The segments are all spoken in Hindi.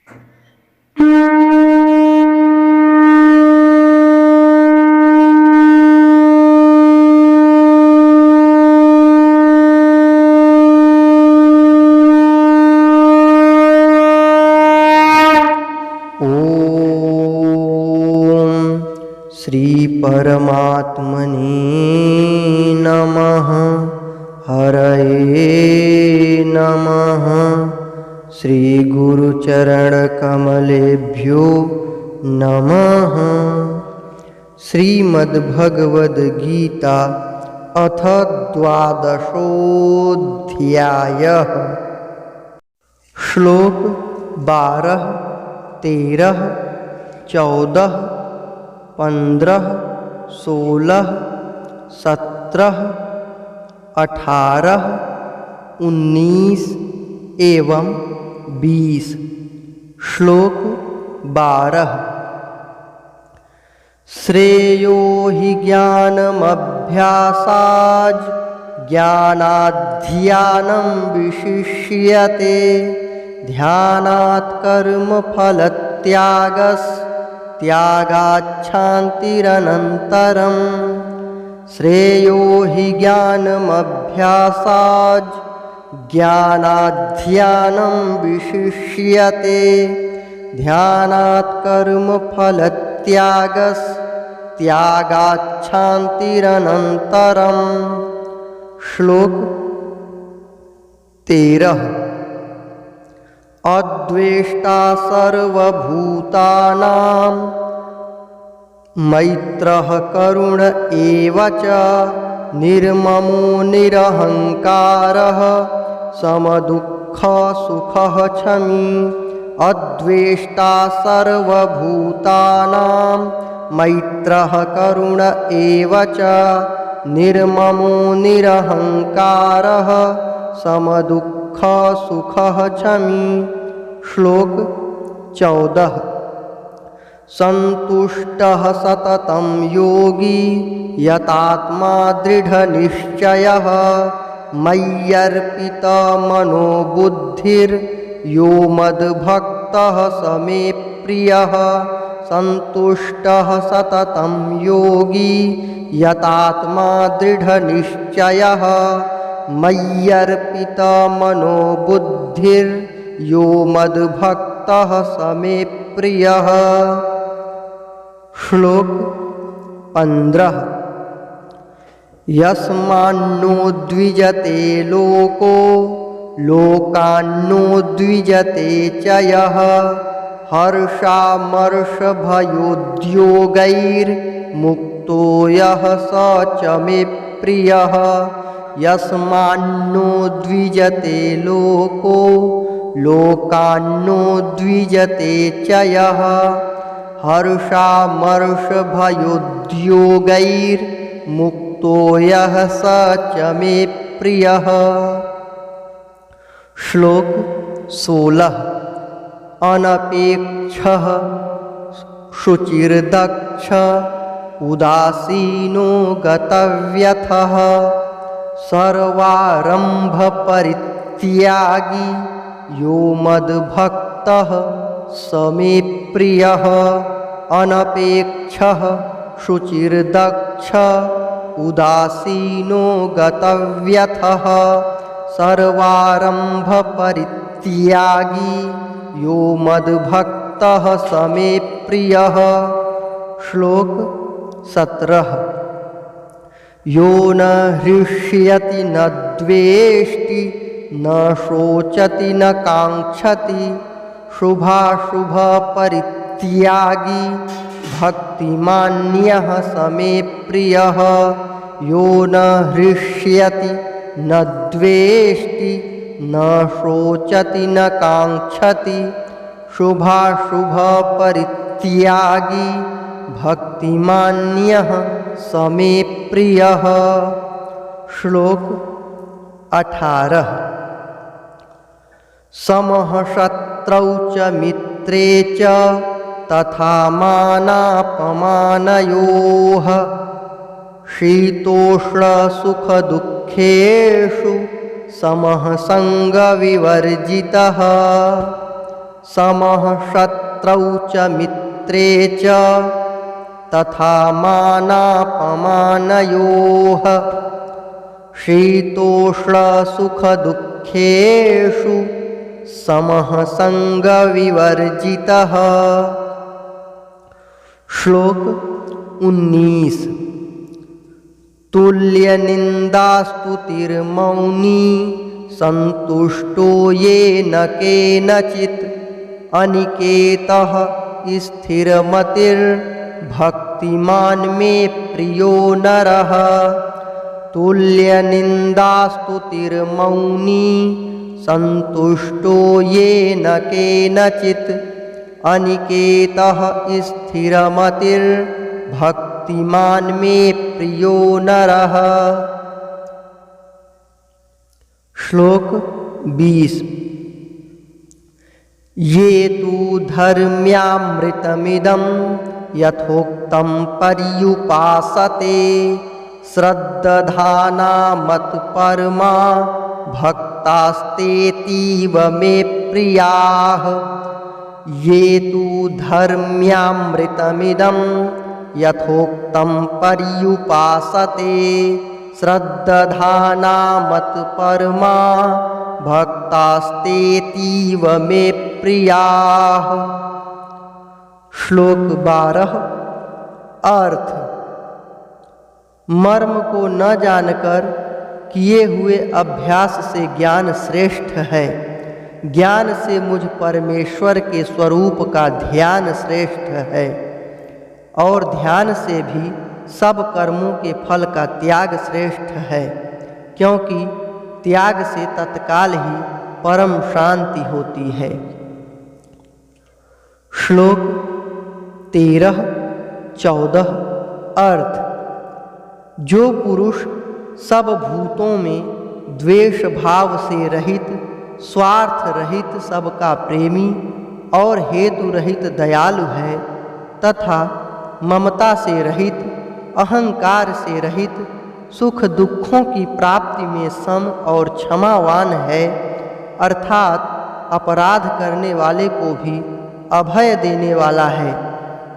श्री परमात्मने नमः। हरये नमः। श्री गुरुचरण कमलेभ्यो नमः। श्रीमद्भगवद गीता अथ द्वादशोऽध्यायः। श्लोक 12, 13, 14, 15, 16, 17, 18, 19 एवं 20। श्लोक 12। श्रेयो हि ज्ञानमभ्यासाज् ज्ञानाध्यानं विशिष्यते ध्यानात् कर्मफलत्यागाच्छान्तिरनन्तरम्। श्रेयो हि ज्ञानमभ्यासाज् ज्ञानाध्यानं विशिष्यते ध्यानात् कर्मफलत्यागाच्छान्तिरनन्तरम्। श्लोक 13। अद्वेष्टा सर्वभूतानां मैत्रः करुण एव च निर्ममो निरहङ्कारः समदुःखसुखः क्षमी। अद्वेष्टा सर्वभूतानां मैत्रः करुण एव च निर्ममो निरहङ्कारः समदुःखसुखः क्षमी। श्लोक 14। सन्तुष्टः सततं योगी यतात्मा दृढनिश्चयः मय्यर्पितमनो बुद्धिर्यो मद्भक्तः स मे प्रियः। सन्तुष्टः सततं योगी यतात्मा दृढनिश्चयः मय्यर्पितमनो बुद्धिर्यो मद्भक्तः स मे प्रियः। श्लोक 15। यस्मान्नो द्विजते लोको लोकान्नो द्विजते च यः हर्षामर्षभयोद्योगैर्मुक्तो यः स च मे प्रियः। यस्मान्नो द्विजते लोको लोकान्नो द्विजते च यः हर्षामर्षभयोद्योगैर्मुक्तो यः स च मे प्रियः। श्लोक 16। अनपेक्षः शुचिर्दक्ष उदासीनो गतव्यथः सर्वारम्भपरित्यागी यो मद्भक्तः स मे प्रियः। अनपेक्षः शुचिर्दक्ष उदासीनो गतव्यथः सर्वारम्भपरित्यागी यो मद्भक्तः स मे प्रियः। श्लोक 17। यो न हृष्यति न द्वेष्टि न शोचति न काङ्क्षति शुभाशुभपरित्यागी भक्तिमान्यः स मे प्रियः। यो न हृष्यति न द्वेष्टि न शोचति न काङ्क्षति शुभाशुभपरित्यागी भक्तिमान्यः स मे प्रियः। श्लोक 18। समः शत्रौ च मित्रे च तथा मानापमानयोः शीतोष्णसुखदुःखेषु समः सङ्गविवर्जितः समः शत्रौ च मित्रे च तथा मानापमानयोः शीतोष्णसुखदुःखेषु समः संगविवर्जितः। श्लोक 19। तुल्यनिन्दास्तुतिर्मौनी संतुष्टो येन केनचित् अनिकेतः स्थिरमतिर्भक्तिमान् मे प्रियो नरः। तुल्यनिन्दास्तुतिर्मौनी संतुष्टो येन केनचित् अनिकेतः स्थिरमतिर्भक्तिमान् मे प्रियो नरः। श्लोक 20। ये तु धर्म्यामृतमिदं यथोक्तं पर्युपासते श्रद्दधाना मत्परमा भक्तास्तेतीव मे प्रियाः। ये तु धर्म्यामृतमिदं यथोक्तं पर्युपासते श्रद्दधाना मत्परमा भक्तास्तेतीव मे प्रियाः। श्लोक 12। अर्थ। मर्म को न जानकर किए हुए अभ्यास से ज्ञान श्रेष्ठ है। ज्ञान से मुझ परमेश्वर के स्वरूप का ध्यान श्रेष्ठ है और ध्यान से भी सब कर्मों के फल का त्याग श्रेष्ठ है, क्योंकि त्याग से तत्काल ही परम शांति होती है। श्लोक 13-14। अर्थ। जो पुरुष सब भूतों में द्वेष भाव से रहित, स्वार्थ रहित, सबका प्रेमी और हेतु रहित दयालु है तथा ममता से रहित, अहंकार से रहित, सुख दुखों की प्राप्ति में सम और क्षमावान है, अर्थात अपराध करने वाले को भी अभय देने वाला है,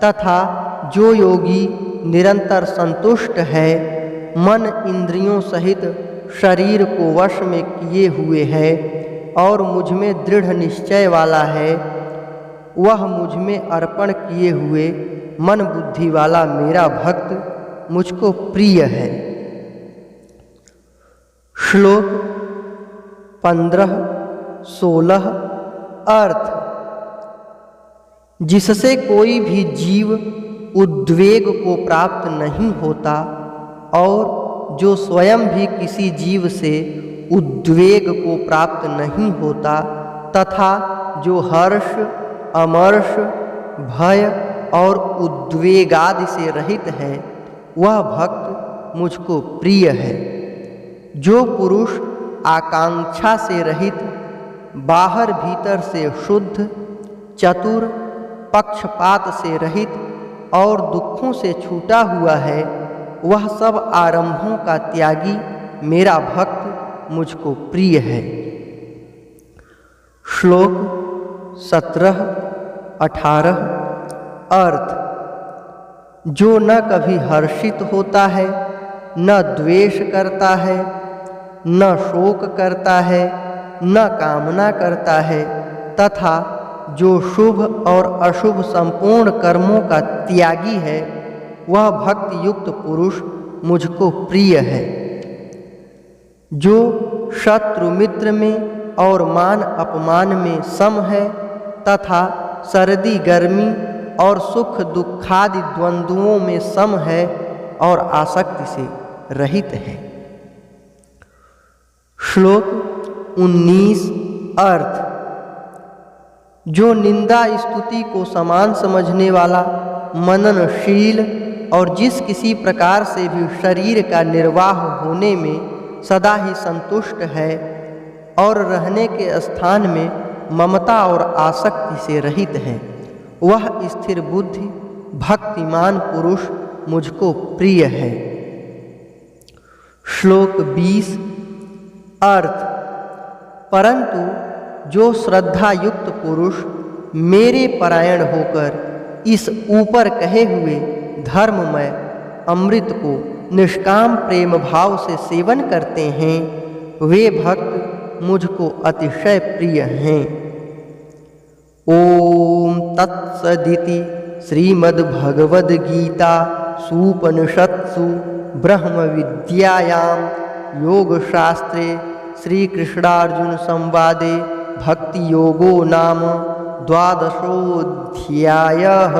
तथा जो योगी निरंतर संतुष्ट है, मन इंद्रियों सहित शरीर को वश में किए हुए है और मुझ में दृढ़ निश्चय वाला है, वह मुझ में अर्पण किए हुए मन बुद्धि वाला मेरा भक्त मुझको प्रिय है। श्लोक 15-16। अर्थ। जिससे कोई भी जीव उद्वेग को प्राप्त नहीं होता और जो स्वयं भी किसी जीव से उद्वेग को प्राप्त नहीं होता तथा जो हर्ष, अमर्ष, भय और उद्वेग आदि से रहित है, वह भक्त मुझको प्रिय है। जो पुरुष आकांक्षा से रहित, बाहर भीतर से शुद्ध, चतुर, पक्षपात से रहित और दुखों से छूटा हुआ है, वह सब आरंभों का त्यागी मेरा भक्त मुझको प्रिय है। श्लोक 17-18। अर्थ। जो न कभी हर्षित होता है, न द्वेष करता है, न शोक करता है, न कामना करता है, तथा जो शुभ और अशुभ संपूर्ण कर्मों का त्यागी है, वह भक्ति युक्त पुरुष मुझको प्रिय है। जो शत्रु मित्र में और मान अपमान में सम है तथा सर्दी गर्मी और सुख दुखादि द्वंद्वों में सम है और आसक्ति से रहित है। श्लोक 19। अर्थ। जो निंदा स्तुति को समान समझने वाला, मननशील और जिस किसी प्रकार से भी शरीर का निर्वाह होने में सदा ही संतुष्ट है और रहने के स्थान में ममता और आसक्ति से रहित है, वह स्थिर बुद्धि भक्तिमान पुरुष मुझको प्रिय है। श्लोक 20। अर्थ। परंतु जो श्रद्धा युक्त पुरुष मेरे परायण होकर इस ऊपर कहे हुए धर्ममय अमृत को निष्काम प्रेम भाव से सेवन करते हैं, वे भक्त मुझको अतिशय प्रिय हैं। ओम तत्सदिति श्रीमद्भगवद्गीता सूपनिषत्सु ब्रह्म विद्यायां योगशास्त्रे श्रीकृष्णार्जुन संवादे भक्ति योगो नाम 12वाध्यायः।